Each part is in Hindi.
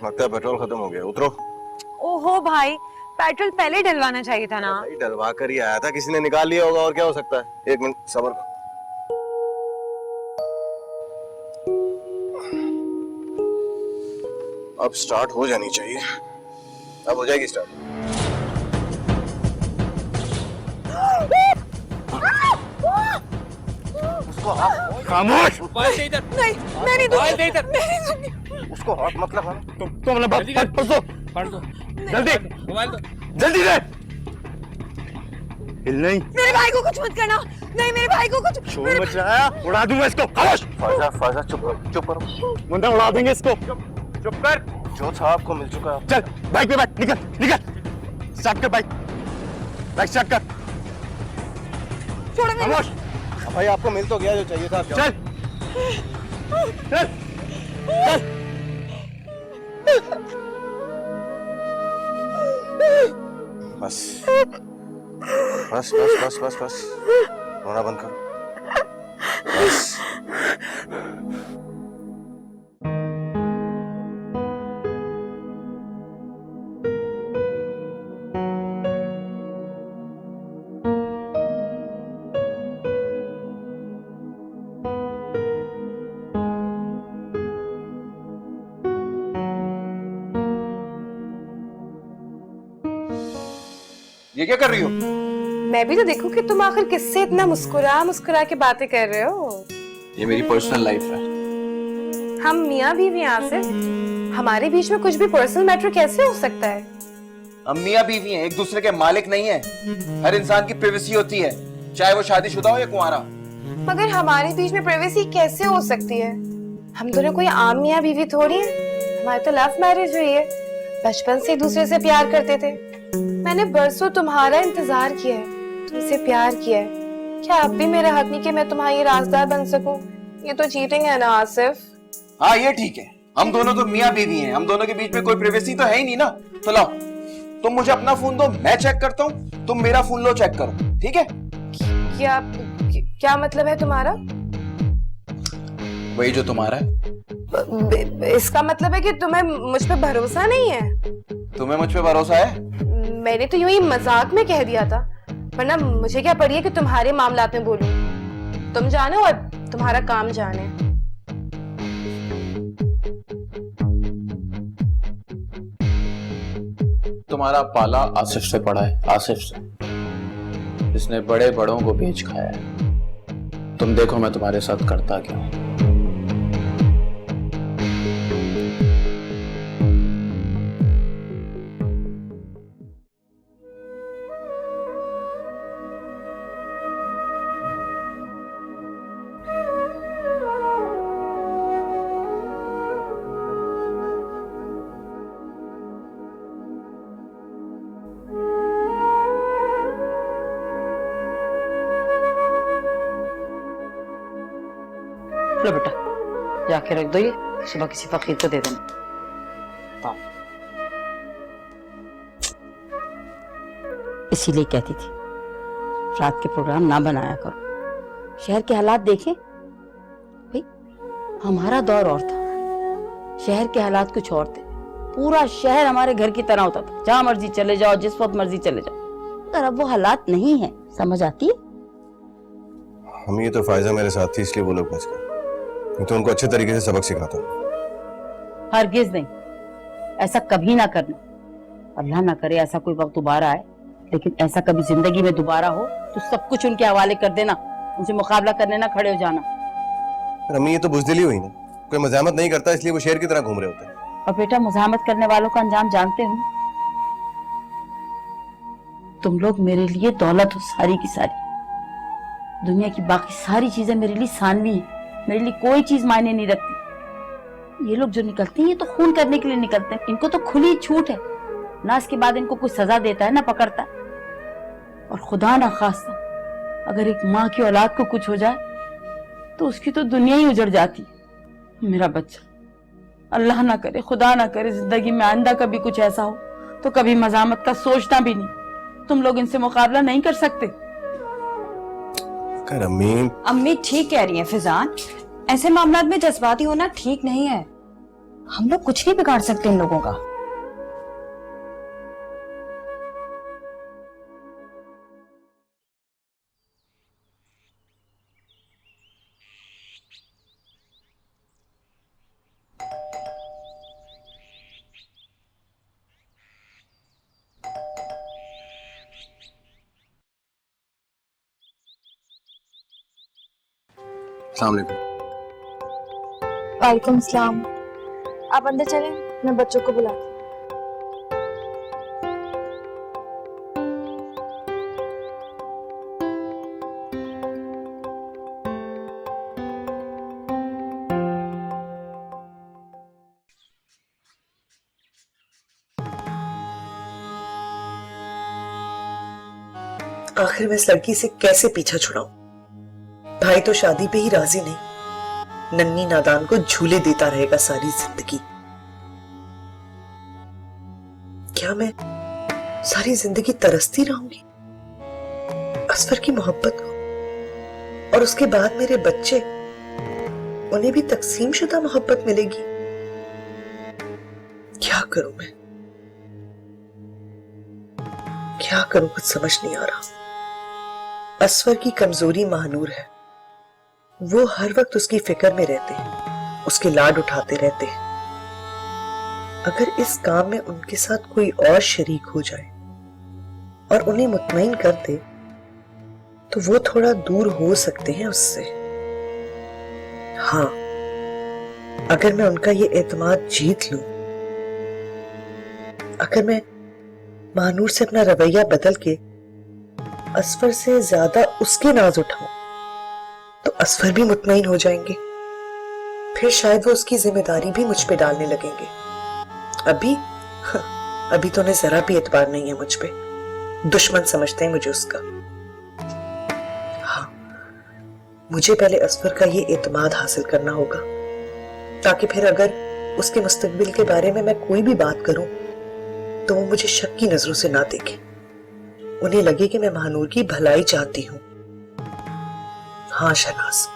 लगता है पेट्रोल खत्म हो गया, उतरो। ओहो भाई, पेट्रोल पहले डलवाना चाहिए था ना। भाई डलवा कर ही आया था, किसी ने निकाल लिया होगा, और क्या हो सकता है। एक मिनट सब्र करो। अब स्टार्ट हो जानी चाहिए। अब हो जाएगी स्टार्ट। खामोश। नहीं, मैं नहीं दूंगी। उसको हाथ मत लगाना। तुम अपना पढ़ दो जल्दी मोबाइल दो। जल्दी दे। हिल नहीं। मेरे भाई को कुछ मत करना। नहीं, मेरे भाई को कुछ। शोर मच रहा है, उड़ा दूंगा इसको। खामोश। फायजा चुप करो। मुंडा उड़ा देंगे इसको। चुप कर। जो था आपको मिल चुका है। चल बाइक पे बैठ, निकल स्टार्ट कर बाइक स्टार्ट कर। छोड़ो मेरे। खामोश। भाई आपको मिल तो गया जो चाहिए था। चल चल बस बस बस बस बस बस रोना बंद करो बस। ये क्या कर रही हो? मैं भी तो देखूं कि तुम आखिर किससे इतना मुस्कुरा के बातें कर रहे हो। ये मेरी पर्सनल लाइफ है। हम मियाँ बीवी हैं आसिफ, हमारे बीच में कुछ भी पर्सनल मैटर कैसे हो सकता है? हम मियाँ बीवी हैं, एक दूसरे के मालिक नहीं है। हर इंसान की प्राइवेसी होती है, चाहे वो शादीशुदा हो या कुंवारा। मगर हमारे बीच में प्राइवेसी कैसे हो सकती है? हम दोनों कोई आम मियाँ बीवी थोड़ी है। हमारी तो लव मैरिज हुई है, बचपन से एक दूसरे से प्यार करते थे। मैंने बरसों तुम्हारा इंतजार किया है, तुमसे प्यार किया है। क्या अब भी मेरा हक नहीं कि मैं तुम्हारी राजदार बन सकूं? ये तो चीटिंग है ना आसिफ। हाँ ये ठीक है, हम दोनों तो मियाँ बीवी हैं, हम दोनों के बीच में कोई प्राइवेसी तो है ही नहीं ना। तो लाओ, तुम मुझे अपना फोन दो, मैं चेक करता हूँ, तुम मेरा फोन लो, चेक करो, ठीक है? क्या मतलब है तुम्हारा? वही जो तुम्हारा है। इसका मतलब है कि तुम्हें मुझ पे भरोसा नहीं है? तुम्हें मुझ पे भरोसा है? मैंने तो यूं ही मजाक में कह दिया था, वरना मुझे क्या पड़ी है कि तुम्हारे मामलात में बोलूं। तुम जानो और तुम्हारा काम जाने। तुम्हारा पाला आसिफ से पड़ा है, आसिफ से, जिसने बड़े बड़ों को बेच खाया है। तुम देखो मैं तुम्हारे साथ करता क्या हूं। लो बेटा, जाके रख दो, ये सुबह किसी फकीर को दे देना। इसीलिए कहती थी रात के प्रोग्राम ना बनाया करो। शहर के हालात देखे भाई, हमारा दौर और था, शहर के हालात कुछ और थे। पूरा शहर हमारे घर की तरह होता था, जहां मर्जी चले जाओ, जिस वक्त मर्जी चले जाओ। पर अब वो हालात नहीं है, समझ आती है? हम ये तो फायजा मेरे साथ थी इसलिए वो लोग बच गए, मैं तो उनको अच्छे तरीके से सबक सिखाता हूँ। हरगिज नहीं, ऐसा कभी ना करना। अल्लाह ना करे ऐसा कोई वक्त दोबारा आए, लेकिन ऐसा कभी जिंदगी में दोबारा हो तो सब कुछ उनके हवाले कर देना, उनसे मुकाबला करने ना खड़े हो जाना। पर अम्मी ये तो बुज़दिली हुई ना, कोई मज़ामत नहीं करता इसलिए वो शेर की तरह घूम रहे होते हैं। और बेटा, मुजाहमत करने वालों का अंजाम जानते हो। तुम लोग मेरे लिए दौलत हो सारी की सारी। दुनिया की बाकी सारी चीजें मेरे लिए सानवी हैं, मेरे लिए कोई चीज मायने नहीं रखती। ये लोग जो निकलते हैं ये तो खून करने के लिए निकलते हैं, इनको तो खुली छूट है ना। इसके बाद इनको कुछ सजा देता है ना पकड़ता है। और खुदा ना खास्ता अगर एक माँ की औलाद को कुछ हो जाए तो उसकी तो दुनिया ही उजड़ जाती। मेरा बच्चा, अल्लाह ना करे, खुदा ना करे जिंदगी में आइंदा कभी कुछ ऐसा हो तो कभी मजामत का सोचना भी नहीं। तुम लोग इनसे मुकाबला नहीं कर सकते। कर अम्मी अम्मी ठीक कह रही हैं फिजान, ऐसे मामलात में जज्बाती होना ठीक नहीं है। हम लोग कुछ नहीं बिगाड़ सकते इन लोगों का। अस्सलाम वालेकुम। वालेकुम सलाम। आप अंदर चलें, मैं बच्चों को बुलाती हूँ। आखिर मैं इस लड़की से कैसे पीछा छुड़ाऊं? भाई तो शादी पे ही राजी नहीं, नन्ही नादान को झूले देता रहेगा सारी जिंदगी। क्या मैं सारी जिंदगी तरसती रहूंगी असफर की मोहब्बत को, और उसके बाद मेरे बच्चे, उन्हें भी तकसीम शुदा मोहब्बत मिलेगी? क्या करूं मैं, क्या करूं, कुछ समझ नहीं आ रहा। असफर की कमजोरी महानूर है, वो हर वक्त उसकी फिक्र में रहते हैं, उसके लाड उठाते रहते हैं। अगर इस काम में उनके साथ कोई और शरीक हो जाए और उन्हें मुतमईन कर दे तो वो थोड़ा दूर हो सकते हैं उससे। हाँ, अगर मैं उनका ये एतमाद जीत लूं, अगर मैं महानूर से अपना रवैया बदल के असफर से ज्यादा उसके नाज उठाऊं तो असफर भी मुतमईन हो जाएंगे। फिर शायद वो उसकी जिम्मेदारी भी मुझ पे डालने लगेंगे। अभी तो उन्हें जरा भी एतबार नहीं है मुझ पे, दुश्मन समझते हैं मुझे उसका। हाँ, मुझे पहले असफर का ये एतमाद हासिल करना होगा, ताकि फिर अगर उसके मुस्तकबिल के बारे में मैं कोई भी बात करूं तो वो मुझे शक की नजरों से ना देखे, उन्हें लगे कि मैं महानूर की भलाई चाहती हूं। हाँ शहनाज,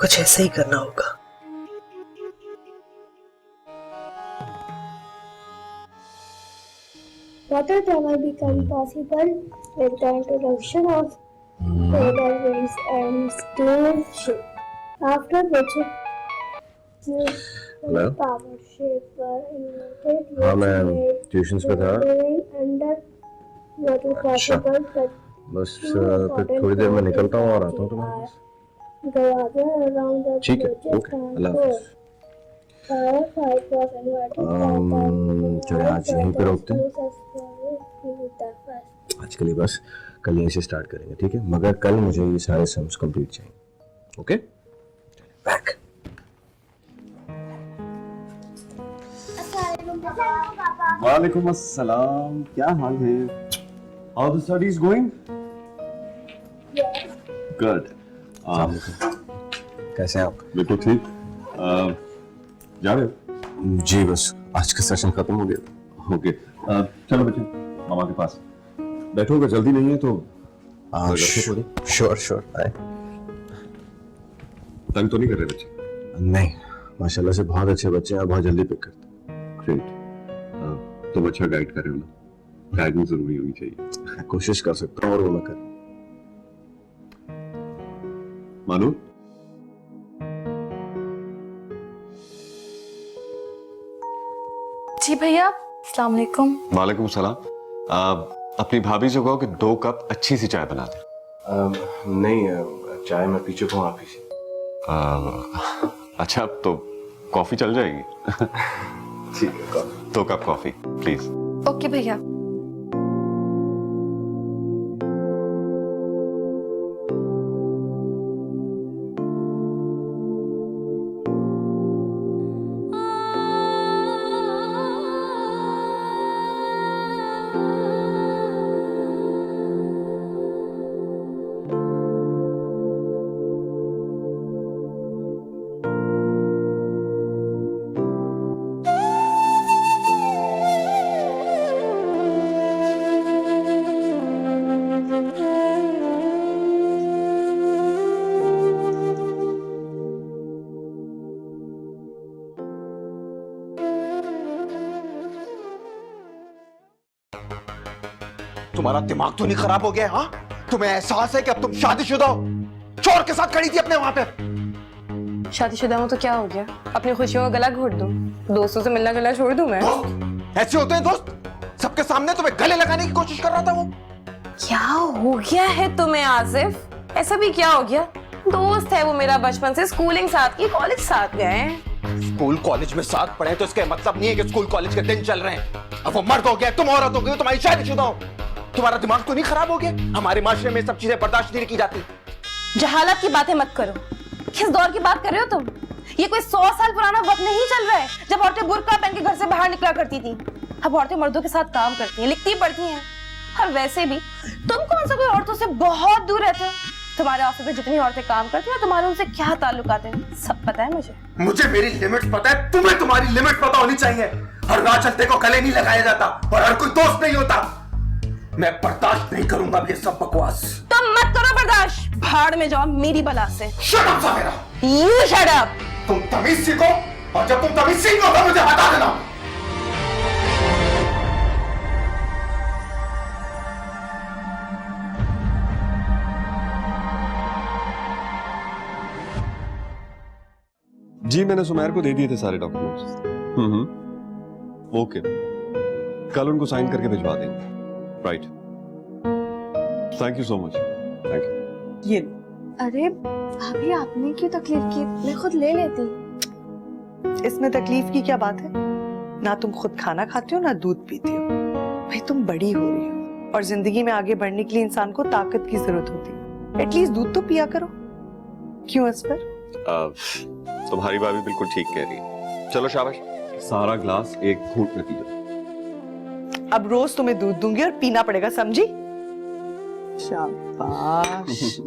कुछ ऐसा ही करना होगा। Water travel became possible with the introduction of radar waves and steamship, after which Hello? power ship were invented. हाँ, which मैं made ट्यूशन्स पे था। living under water possible, but बस फिर थोड़ी देर में निकलता हूँ और आता हूँ तुम्हारे पास। gather around the ठीक है, villages ओके, अल्लाह हाफ़िज़। firefight was invented. चलो आज यहीं पे रोकते हैं। आज के लिए बस कल यहीं से स्टार्ट करेंगे, ठीक है? मगर कल मुझे ये सारे सम्स कंप्लीट चाहिए, ओके? बैक। वालेकुम अस्सलाम, क्या हाल है? How the studies going? Good. कैसे हैं आप? बिल्कुल ठीक। जा रहे हो? जी बस आज का सेशन खत्म हो गया। ओके, चलो बच्चे मामा के पास बैठो, अगर जल्दी नहीं है तो श्योर श्योर आए। तंग तो नहीं कर रहे बच्चे? नहीं, माशाल्लाह से बहुत अच्छे बच्चे हैं और बहुत जल्दी पिक करते हैं। ग्रेट। तुम अच्छा गाइड कर रहे हो ना, गाइडेंस जरूरी होनी चाहिए। कोशिश कर सकता हूँ और वो मैं कर। मानो जी भैया, अस्सलाम वालेकुम। वालेकुम सलाम। अपनी भाभी से कहो कि 2 कप अच्छी सी चाय बना दे। नहीं, चाय मैं पीछे को आप ही से। अच्छा, तो कॉफी चल जाएगी? ठीक है, 2 कप कॉफी प्लीज। ओके भैया। तुम्हारा दिमाग तो नहीं खराब हो गया? हाँ, तुम्हें एहसास है कि अब तुम शादीशुदा हो? चोर के साथ खड़ी थी अपने वहां पे। शादीशुदा हूं तो क्या हो गया? अपनी खुशियों का गला घोट दूं? दोस्तों से मिलना जुलना छोड़ दूं मैं? दोस्त ऐसे होते हैं दोस्त? सबके सामने तुम्हें गले लगाने की कोशिश कर रहा था वो। क्या हो गया है तुम्हें आसिफ? ऐसा भी क्या हो गया? दोस्त है वो मेरा, बचपन से स्कूलिंग साथ की, कॉलेज साथ गए हैं। स्कूल कॉलेज में साथ पढ़े तो इसका मतलब नहीं है कि स्कूल कॉलेज के दिन चल रहे हैं। अब वो मर्द हो गया, तुम औरत हो गई, तुम्हारी शादीशुदा हो। तुम्हारा दिमाग तो नहीं खराब हो गया? हमारे माशरे में सब चीजें बर्दाश्त नहीं की जाती। जहालत की बातें मत करो। किस दौर की बात कर रहे हो तुम? ये कोई 100 साल पुराना वक्त नहीं चल रहा है जब औरतें बुर्का पहन के घर से बाहर निकला करती थी। अब औरतें मर्दों के साथ काम करती हैं, लिखती पढ़ती हैं। और वैसे भी तुम कौन सा कोई औरतों से बहुत दूर रहते हो? तुम्हारे ऑफिस में जितनी औरतें काम करती हैं, तुम्हारे उनसे क्या ताल्लुक आते हैं, सब पता है मुझे। मुझे मेरी लिमिट्स पता है, तुम्हें तुम्हारी लिमिट पता होनी चाहिए। हर राह चलते को गले नहीं लगाया जाता और हर कोई दोस्त नहीं होता। मैं बर्दाश्त नहीं करूंगा ये सब बकवास। तुम मत करो बर्दाश्त, भाड़ में जाओ मेरी बला से। Shut up Sameera. You shut up। तुम तमीज सीखो और जब तुम तमीज सीखो तो मुझे बता देना। जी मैंने सुमैर को दे दिए थे सारे डॉक्यूमेंट्स। ओके, कल उनको साइन करके भिजवा देंगे। Right, thank you so much. Thank you. ये अरे भाभी, आपने क्यों तकलीफ की? मैं खुद ले लेती। इसमें तकलीफ की क्या बात है? ना तुम खुद खाना खाती हो ना दूध पीती हो। भाई तुम बड़ी हो रही हो और जिंदगी में आगे बढ़ने के लिए इंसान को ताकत की जरूरत होती है। एटलीस्ट दूध तो पिया करो। क्यों असफर? तुम्हारी भाभी बिल्कुल ठीक कह रही है। चलो शाबाश, सारा ग्लास एक घूंट में पी जाओ। अब रोज तुम्हें दूध दूंगी और पीना पड़ेगा, समझी? शाबाश।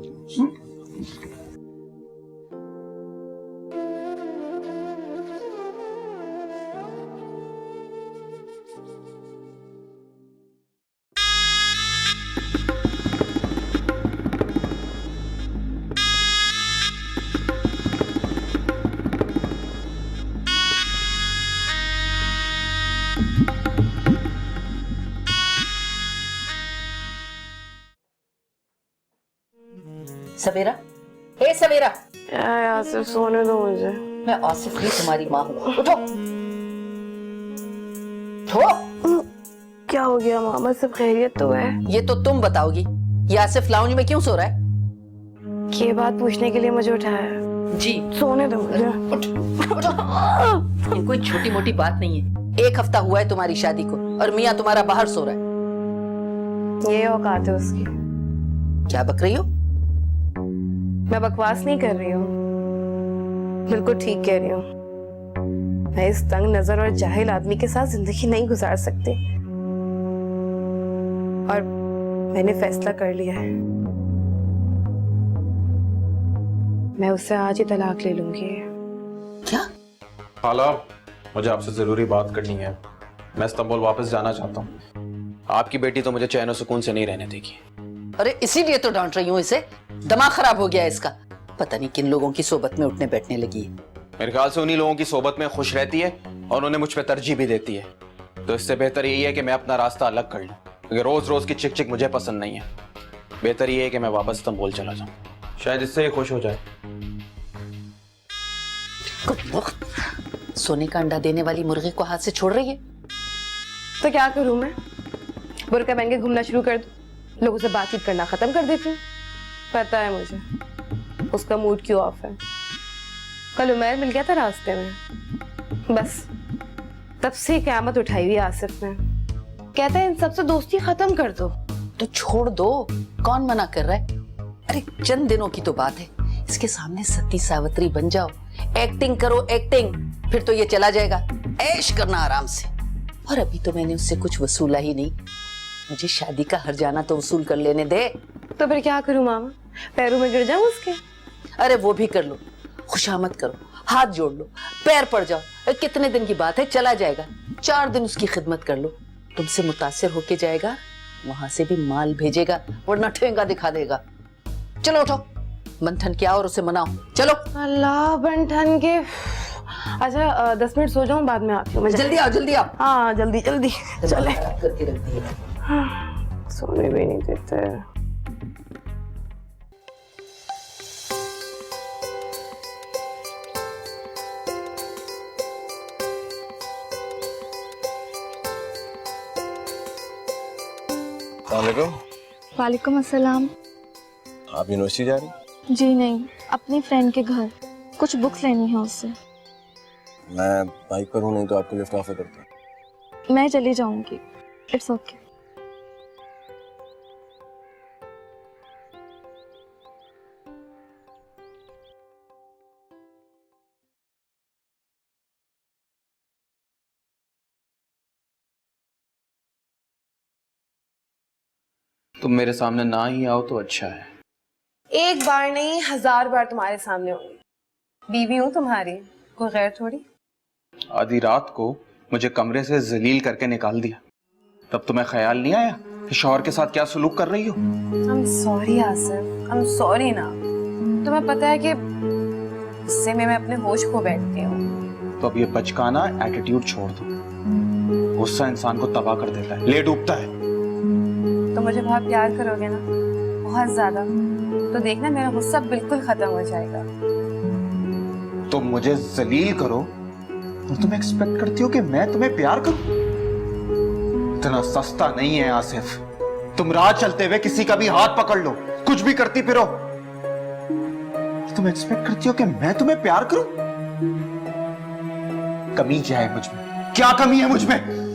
सवेरा, हे सवेरा। आसिफ, सोने दो मुझे। मैं आसिफ नहीं, तुम्हारी माँ हूँ। उठो उठो। क्या हो गया मामा, सब खैरियत तो है? ये तो तुम बताओगी। ये आसिफ लाउंज में क्यों सो रहा है? ये बात पूछने के लिए मुझे उठाया? जी, सोने दो मुझे। ये कोई छोटी मोटी बात नहीं है। 1 हफ्ता हुआ है तुम्हारी शादी को और मियाँ तुम्हारा बाहर सो रहा है। ये औकात है उसकी। क्या बक रही हो? मैं बकवास नहीं कर रही हूँ, बिल्कुल ठीक कह रही हूँ। मैं इस तंग नजर और जाहिल आदमी के साथ जिंदगी नहीं गुजार सकती और मैंने फैसला कर लिया है। मैं उससे आज ही तलाक ले लूंगी। क्या? खाला, मुझे आपसे जरूरी बात करनी है। मैं इस्तांबुल वापस जाना चाहता हूँ। आपकी बेटी तो मुझे चैन और सुकून से नहीं रहने देगी। अरे इसीलिए तो डांट रही हूँ इसे। दिमाग खराब हो गया है इसका। पता नहीं किन लोगों की सोबत में उठने बैठने लगी है। मेरे ख्याल से उन्हीं लोगों की सोबत में खुश रहती है और उन्हें मुझ पर तरजीह भी देती है। तो इससे बेहतर यही है कि मैं अपना रास्ता अलग कर लूं, क्योंकि रोज रोज की चिक चिक मुझे पसंद नहीं है। बेहतर ये है कि मैं वापस इस्तांबुल चला जाऊं, शायद इससे ये खुश हो जाए। सोने का अंडा देने वाली मुर्गी को हाथ से छोड़ रही है। तो क्या करूं मैं? बुर्का पहन के घूमना शुरू कर दूं? लोगों से बातचीत करना खत्म कर देती हूँ? पता है मुझे उसका मूड क्यों ऑफ है। कल उमैर मिल गया था रास्ते में, बस तब से क़यामत उठाई हुई आसिफ ने। कहता है इन सबसे दोस्ती खत्म कर दो। तो छोड़ दो, कौन मना कर रहा है? अरे चंद दिनों की तो बात है। इसके सामने सती सावित्री बन जाओ, एक्टिंग करो एक्टिंग, फिर तो ये चला जाएगा। ऐश करना आराम से। और अभी तो मैंने उससे कुछ वसूला ही नहीं। मुझे शादी का हर्जाना तो वसूल कर लेने दे। तो फिर क्या करूं मामा? पैरों में गिर जाऊं उसके? अरे वो भी कर लो, खुशामद करो, हाथ जोड़ लो, पैर पड़ जाओ। कितने दिन की बात है, चला जाएगा। 4 दिन उसकी खिदमत कर लो, तुमसे मुतासिर होके जाएगा। वहां से भी माल भेजेगा, वरना ठेंगा दिखा देगा। चलो उठो, मंथन क्या और उसे मनाओ। चलो। अल्लाह बंठन के। अच्छा 10 मिनट सो जाऊं, बाद में आती हूँ। जल्दी आओ, जल्दी आओ। हाँ जल्दी जल्दी चले। करके रख दिए। सोने भी नहीं देते। वालेकुम। वालेकुम अस्सलाम। आप यूनिवर्सिटी जा रही? जी नहीं, अपनी फ्रेंड के घर कुछ बुक्स लेनी है उससे। मैं बाइक पर हूँ, नहीं तो आपको लिफ्ट ऑफर करता हूँ। मैं चली जाऊंगी, इट्स ओके। तुम मेरे सामने ना ही आओ तो अच्छा है। एक बार नहीं 1000 बार तुम्हारे सामने होंगी। बीवी हूँ तुम्हारी, कोई गैर थोड़ी। आधी रात को मुझे कमरे से जलील करके निकाल दिया, तब तुम्हें ख्याल नहीं आया कि शौहर के साथ क्या सलूक कर रही हो? I'm sorry Asif, I'm sorry ना। तुम्हें पता है कि गुस्से में मैं अपने होश खो बैठती हूँ। तो अब ये बचकाना एटीट्यूड छोड़ दो। गुस्सा इंसान को तबाह कर देता है, ले डूबता है। तो मुझे बहुत प्यार करोगे ना, बहुत ज्यादा, तो देखना मेरा गुस्सा बिल्कुल खत्म हो जाएगा। तुम मुझे जलील करो और तुम एक्सपेक्ट करती हो कि मैं तुम्हें प्यार करूं? इतना सस्ता नहीं है आसिफ। तुम राह चलते हुए किसी का भी हाथ पकड़ लो, कुछ भी करती फिरो, तुम एक्सपेक्ट करती हो कि मैं तुम्हें प्यार करूं? कमी क्या है मुझ में? क्या कमी है मुझ में?